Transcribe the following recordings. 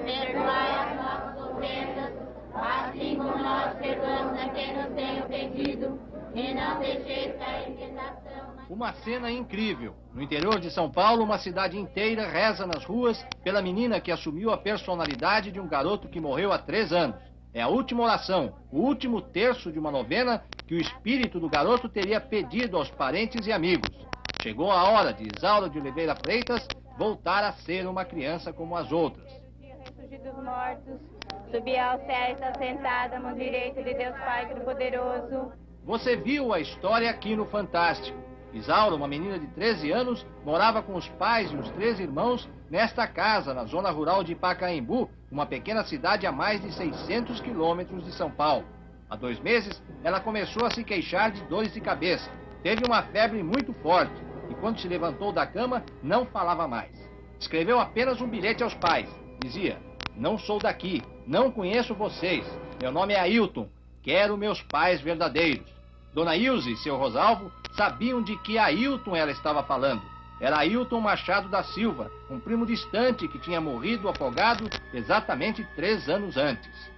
Perdoai as nossas ofensas, assim como nós perdoamos a quem nos tem ofendido, e não deixeis cair em tentação. Uma cena incrível. No interior de São Paulo, uma cidade inteira reza nas ruas pela menina que assumiu a personalidade de um garoto que morreu há 3 anos. É a última oração, o último terço de uma novena que o espírito do garoto teria pedido aos parentes e amigos. Chegou a hora de Isaura de Oliveira Freitas voltar a ser uma criança como as outras. Ressurgir dos mortos, subir ao céu e está sentada à mão direita de Deus Pai Todo-Poderoso. Você viu a história aqui no Fantástico. Isaura, uma menina de 13 anos, morava com os pais e os 3 irmãos nesta casa, na zona rural de Pacaembu, uma pequena cidade a mais de 600 quilômetros de São Paulo. Há 2 meses, ela começou a se queixar de dores de cabeça. Teve uma febre muito forte e, quando se levantou da cama, não falava mais. Escreveu apenas um bilhete aos pais. Dizia: não sou daqui, não conheço vocês. Meu nome é Ailton, quero meus pais verdadeiros. Dona Ilse e seu Rosalvo sabiam de que Ailton ela estava falando. Era Ailton Machado da Silva, um primo distante que tinha morrido afogado exatamente 3 anos antes.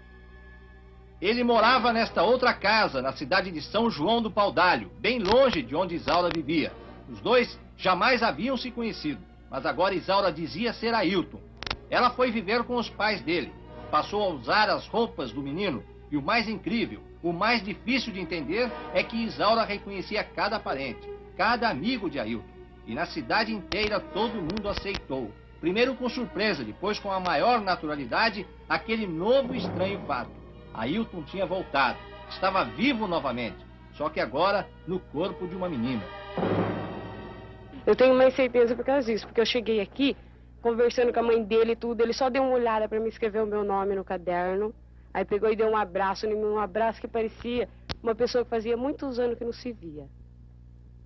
Ele morava nesta outra casa, na cidade de São João do Paudalho, bem longe de onde Isaura vivia. Os dois jamais haviam se conhecido, mas agora Isaura dizia ser Ailton. Ela foi viver com os pais dele, passou a usar as roupas do menino, e o mais incrível, o mais difícil de entender é que Isaura reconhecia cada parente, cada amigo de Ailton. E na cidade inteira todo mundo aceitou. Primeiro com surpresa, depois com a maior naturalidade, aquele novo e estranho fato. Ailton tinha voltado, estava vivo novamente, só que agora no corpo de uma menina. Eu tenho mais certeza por causa disso, porque eu cheguei aqui, conversando com a mãe dele e tudo, ele só deu uma olhada para me escrever o meu nome no caderno. Aí pegou e deu um abraço em mim, um abraço que parecia uma pessoa que fazia muitos anos que não se via.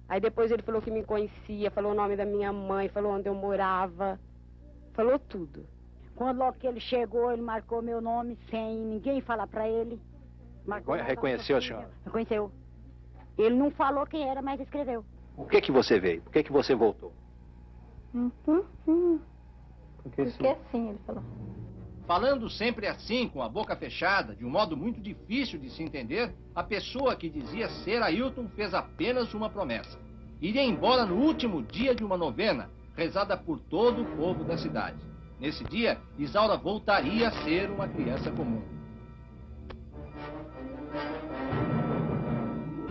Aí depois ele falou que me conhecia, falou o nome da minha mãe, falou onde eu morava, falou tudo. Quando logo que ele chegou, ele marcou meu nome sem ninguém falar pra ele. Reconheceu a senhora? Reconheceu. Ele não falou quem era, mas escreveu. Por que você veio? Por que você voltou? Porque sim, ele falou. Falando sempre assim, com a boca fechada, de um modo muito difícil de se entender, a pessoa que dizia ser Ailton fez apenas uma promessa. Iria embora no último dia de uma novena, rezada por todo o povo da cidade. Nesse dia, Isaura voltaria a ser uma criança comum.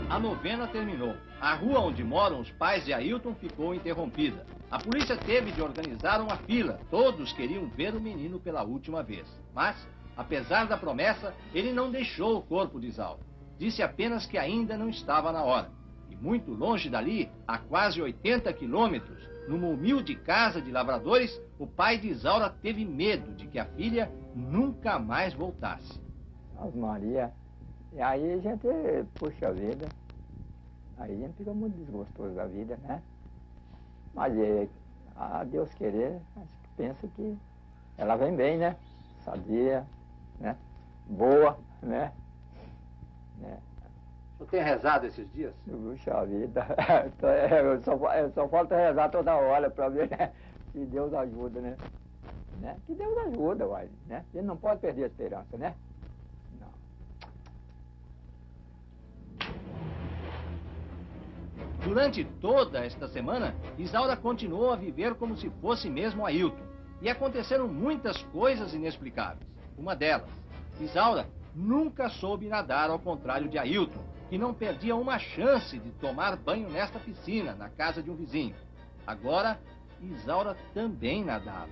A novena terminou. A rua onde moram os pais de Ailton ficou interrompida. A polícia teve de organizar uma fila. Todos queriam ver o menino pela última vez. Mas, apesar da promessa, ele não deixou o corpo de Isaura. Disse apenas que ainda não estava na hora. E muito longe dali, a quase 80 quilômetros, numa humilde casa de lavradores, o pai de Isaura teve medo de que a filha nunca mais voltasse. Ave Maria. E aí a gente, puxa vida, aí a gente fica muito desgostoso da vida, né? Mas a Deus querer, penso que ela vem bem, né? Sadia, né? Boa, né? O senhor tem rezado esses dias? Puxa vida, só falta rezar toda hora para ver, né? Que Deus ajuda, né? Que Deus ajuda, uai, né? A gente não pode perder a esperança, né? Durante toda esta semana, Isaura continuou a viver como se fosse mesmo Ailton. E aconteceram muitas coisas inexplicáveis. Uma delas, Isaura nunca soube nadar, ao contrário de Ailton, que não perdia uma chance de tomar banho nesta piscina, na casa de um vizinho. Agora, Isaura também nadava.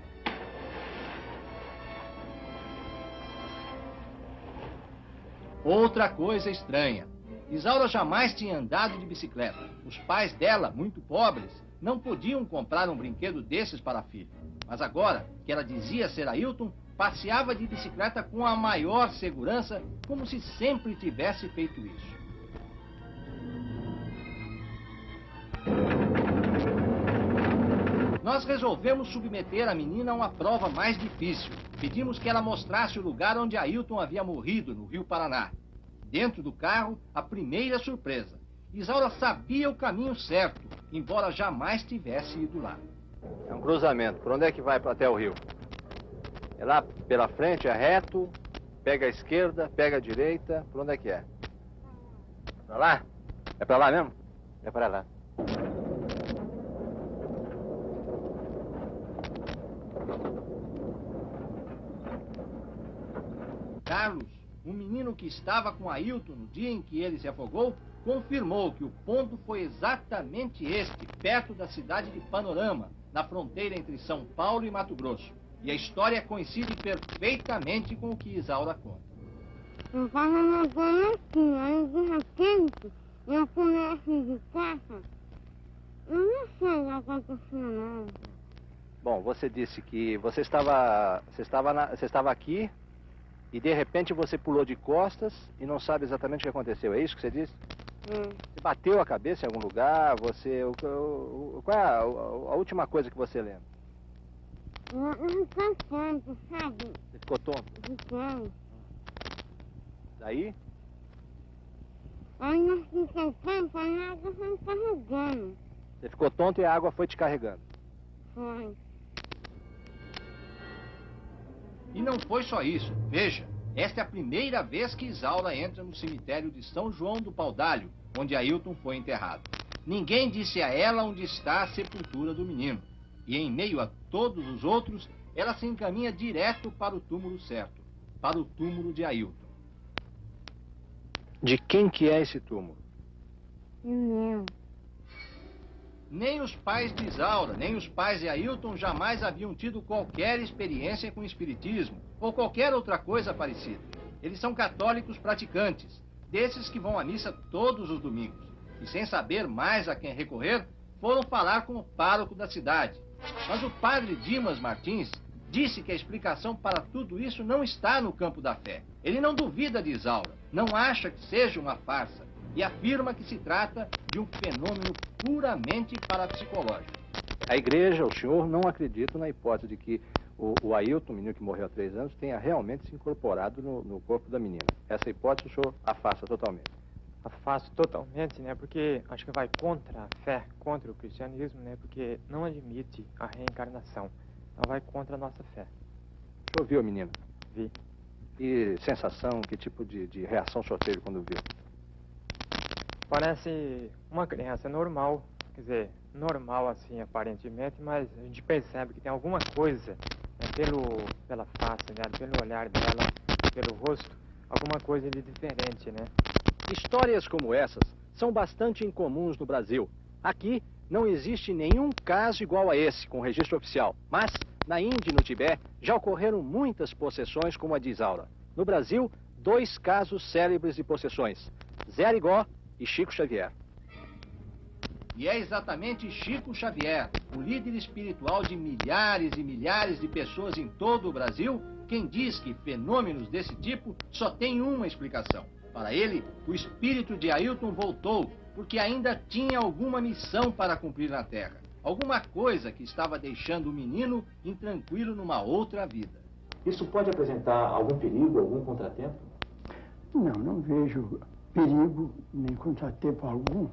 Outra coisa estranha. Isaura jamais tinha andado de bicicleta. Os pais dela, muito pobres, não podiam comprar um brinquedo desses para a filha. Mas agora, que ela dizia ser Ailton, passeava de bicicleta com a maior segurança, como se sempre tivesse feito isso. Nós resolvemos submeter a menina a uma prova mais difícil. Pedimos que ela mostrasse o lugar onde Ailton havia morrido, no Rio Paraná. Dentro do carro, a primeira surpresa. Isaura sabia o caminho certo, embora jamais tivesse ido lá. É um cruzamento. Por onde é que vai até o rio? É lá pela frente, é reto, pega a esquerda, pega a direita. Por onde é que é? Pra lá? É pra lá mesmo? É pra lá. Carlos, um menino que estava com Ailton no dia em que ele se afogou, confirmou que o ponto foi exatamente este, perto da cidade de Panorama, na fronteira entre São Paulo e Mato Grosso. E a história coincide perfeitamente com o que Isaura conta. Eu estava nadando aqui, aí de repente eu comecei de casa. Eu não sei o que aconteceu, não. Bom, você disse que você estava aqui e de repente você pulou de costas e não sabe exatamente o que aconteceu. É isso que você disse? Você bateu a cabeça em algum lugar? Qual é a última coisa que você lembra? Eu fiquei tonto, sabe? Você ficou tonto? Fiquei. Daí? Aí eu fiquei tonto, aí a água foi me carregando. Você ficou tonto e a água foi te carregando. Foi. E não foi só isso. Veja, esta é a primeira vez que Isaura entra no cemitério de São João do Paudalho, onde Ailton foi enterrado. Ninguém disse a ela onde está a sepultura do menino. E em meio a todos os outros, ela se encaminha direto para o túmulo certo, para o túmulo de Ailton. De quem que é esse túmulo? Meu. Nem os pais de Isaura, nem os pais de Ailton jamais haviam tido qualquer experiência com espiritismo ou qualquer outra coisa parecida. Eles são católicos praticantes, desses que vão à missa todos os domingos. E sem saber mais a quem recorrer, foram falar com o pároco da cidade. Mas o padre Dimas Martins disse que a explicação para tudo isso não está no campo da fé. Ele não duvida de Isaura, não acha que seja uma farsa e afirma que se trata de um fenômeno puramente parapsicológico. A igreja, o senhor, não acredita na hipótese de que o Ailton, o menino que morreu há 3 anos, tenha realmente se incorporado no corpo da menina. Essa hipótese o senhor afasta totalmente. Afasto totalmente, né? Porque acho que vai contra a fé, contra o cristianismo, né? Porque não admite a reencarnação. Então vai contra a nossa fé. O senhor viu a menina? Vi. E sensação, que tipo de reação o senhor teve quando viu? Parece uma criança normal, quer dizer, normal assim aparentemente, mas a gente percebe que tem alguma coisa, né, pela face, né, pelo olhar dela, pelo rosto, alguma coisa de diferente, né? Histórias como essas são bastante incomuns no Brasil. Aqui não existe nenhum caso igual a esse, com registro oficial. Mas, na Índia e no Tibete, já ocorreram muitas possessões como a de Isaura. No Brasil, 2 casos célebres de possessões: Zé Arigó e Chico Xavier. E é exatamente Chico Xavier, o líder espiritual de milhares e milhares de pessoas em todo o Brasil, quem diz que fenômenos desse tipo só tem uma explicação. Para ele, o espírito de Ailton voltou porque ainda tinha alguma missão para cumprir na Terra. Alguma coisa que estava deixando o menino intranquilo numa outra vida. Isso pode apresentar algum perigo, algum contratempo? Não vejo perigo nem contratempo algum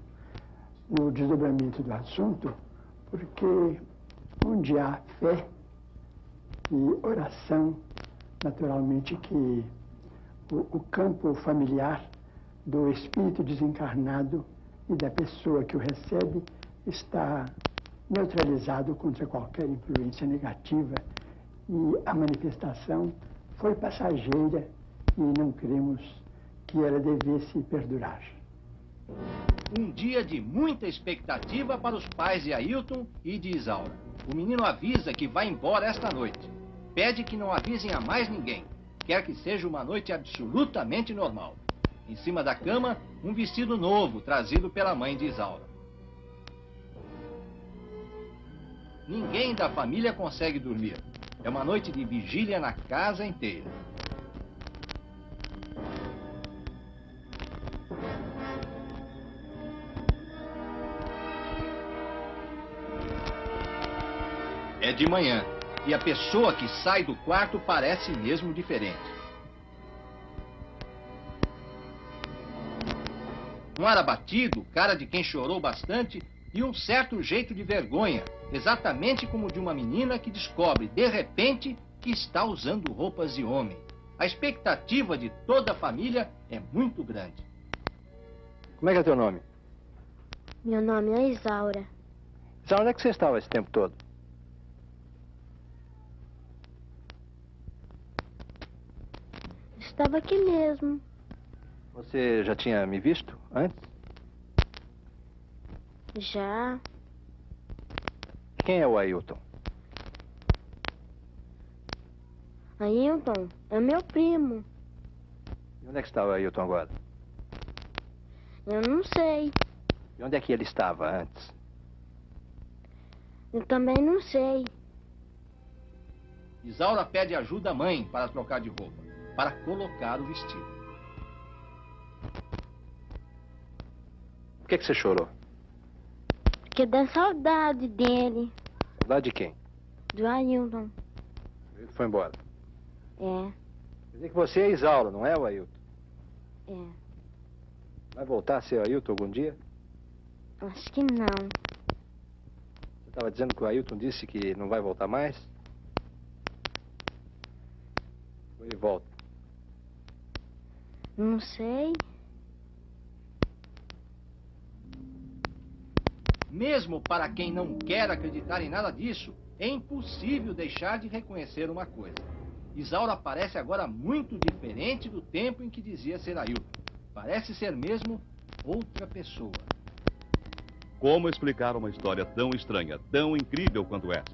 no desdobramento do assunto, porque onde há fé e oração, naturalmente que o campo familiar do espírito desencarnado e da pessoa que o recebe está neutralizado contra qualquer influência negativa, e a manifestação foi passageira e não cremos que ela devesse perdurar. Um dia de muita expectativa para os pais de Ailton e de Isaura. O menino avisa que vai embora esta noite. Pede que não avisem a mais ninguém. Quer que seja uma noite absolutamente normal. Em cima da cama, um vestido novo trazido pela mãe de Isaura. Ninguém da família consegue dormir. É uma noite de vigília na casa inteira. É de manhã, e a pessoa que sai do quarto parece mesmo diferente. Um ar abatido, cara de quem chorou bastante, e um certo jeito de vergonha, exatamente como de uma menina que descobre, de repente, que está usando roupas de homem. A expectativa de toda a família é muito grande. Como é que é teu nome? Meu nome é Isaura. Isaura, onde é que você estava esse tempo todo? Estava aqui mesmo. Você já tinha me visto antes? Já. Quem é o Ailton? Ailton é meu primo. E onde é que está o Ailton agora? Eu não sei. E onde é que ele estava antes? Eu também não sei. Isaura pede ajuda à mãe para trocar de roupa, para colocar o vestido. Por que você chorou? Porque dá saudade dele. Saudade de quem? Do Ailton. Ele foi embora. É. Quer dizer que você é Isaura, não é o Ailton? É. Vai voltar a ser o Ailton algum dia? Acho que não. Você estava dizendo que o Ailton disse que não vai voltar mais? Ou ele volta? Não sei. Mesmo para quem não quer acreditar em nada disso, é impossível deixar de reconhecer uma coisa. Isaura parece agora muito diferente do tempo em que dizia ser Ailton. Parece ser mesmo outra pessoa. Como explicar uma história tão estranha, tão incrível quanto essa?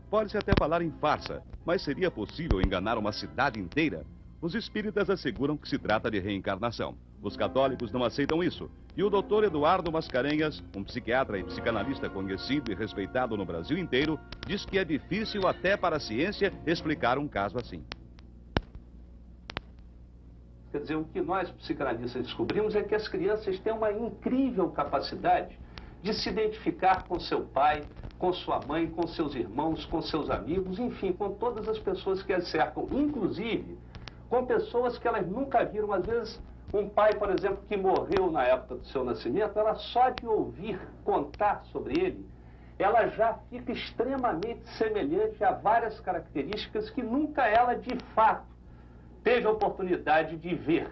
Pode-se até falar em farsa, mas seria possível enganar uma cidade inteira? Os espíritas asseguram que se trata de reencarnação. Os católicos não aceitam isso. E o Dr. Eduardo Mascarenhas, um psiquiatra e psicanalista conhecido e respeitado no Brasil inteiro, diz que é difícil até para a ciência explicar um caso assim. Quer dizer, o que nós psicanalistas descobrimos é que as crianças têm uma incrível capacidade de se identificar com seu pai, com sua mãe, com seus irmãos, com seus amigos, enfim, com todas as pessoas que as cercam, inclusive com pessoas que elas nunca viram. Às vezes, um pai, por exemplo, que morreu na época do seu nascimento, ela só de ouvir contar sobre ele, ela já fica extremamente semelhante a várias características que nunca ela, de fato, teve a oportunidade de ver.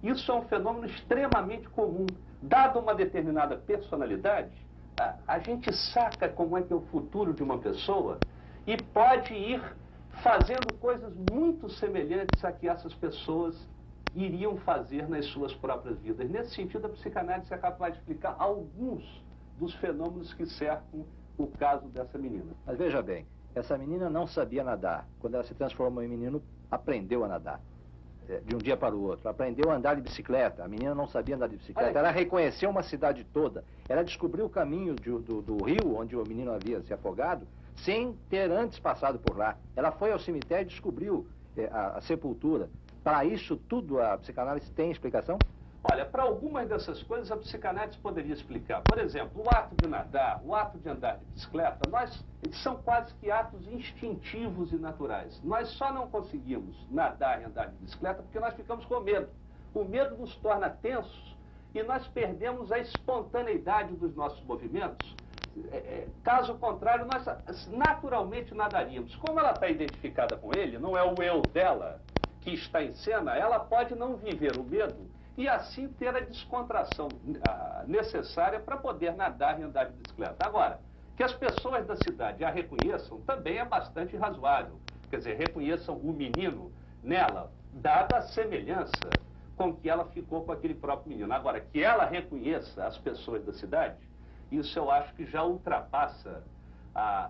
Isso é um fenômeno extremamente comum. Dada uma determinada personalidade, a gente saca como é que é o futuro de uma pessoa e pode ir fazendo coisas muito semelhantes a que essas pessoas iriam fazer nas suas próprias vidas. Nesse sentido, a psicanálise é capaz de explicar alguns dos fenômenos que cercam o caso dessa menina. Mas veja bem, essa menina não sabia nadar. Quando ela se transformou em menino, aprendeu a nadar. De um dia para o outro. Aprendeu a andar de bicicleta. A menina não sabia andar de bicicleta. Ela reconheceu uma cidade toda. Ela descobriu o caminho do rio onde o menino havia se afogado, sem ter antes passado por lá. Ela foi ao cemitério e descobriu a sepultura. Para isso tudo, a psicanálise tem explicação? Olha, para algumas dessas coisas a psicanálise poderia explicar. Por exemplo, o ato de nadar, o ato de andar de bicicleta, eles são quase que atos instintivos e naturais. Nós só não conseguimos nadar e andar de bicicleta porque nós ficamos com medo. O medo nos torna tensos e nós perdemos a espontaneidade dos nossos movimentos. Caso contrário, nós naturalmente nadaríamos. Como ela está identificada com ele, não é o eu dela que está em cena, ela pode não viver o medo e assim ter a descontração necessária para poder nadar e andar de bicicleta. Agora, que as pessoas da cidade a reconheçam também é bastante razoável. Quer dizer, reconheçam o menino nela, dada a semelhança com que ela ficou com aquele próprio menino. Agora, que ela reconheça as pessoas da cidade, isso eu acho que já ultrapassa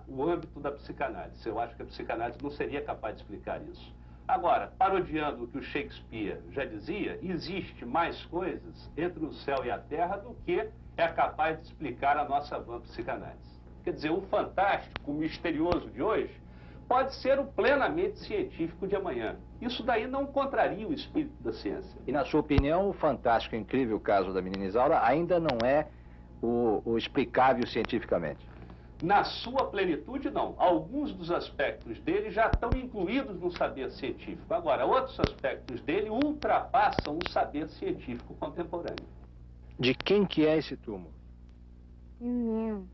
o âmbito da psicanálise. Eu acho que a psicanálise não seria capaz de explicar isso. Agora, parodiando o que o Shakespeare já dizia, existe mais coisas entre o céu e a terra do que é capaz de explicar a nossa vã psicanálise. Quer dizer, o fantástico, o misterioso de hoje, pode ser o plenamente científico de amanhã. Isso daí não contraria o espírito da ciência. E na sua opinião, o fantástico e incrível caso da menina Isaura ainda não é o explicável cientificamente? Na sua plenitude, não. Alguns dos aspectos dele já estão incluídos no saber científico. Agora, outros aspectos dele ultrapassam o saber científico contemporâneo. De quem que é esse túmulo? Meu.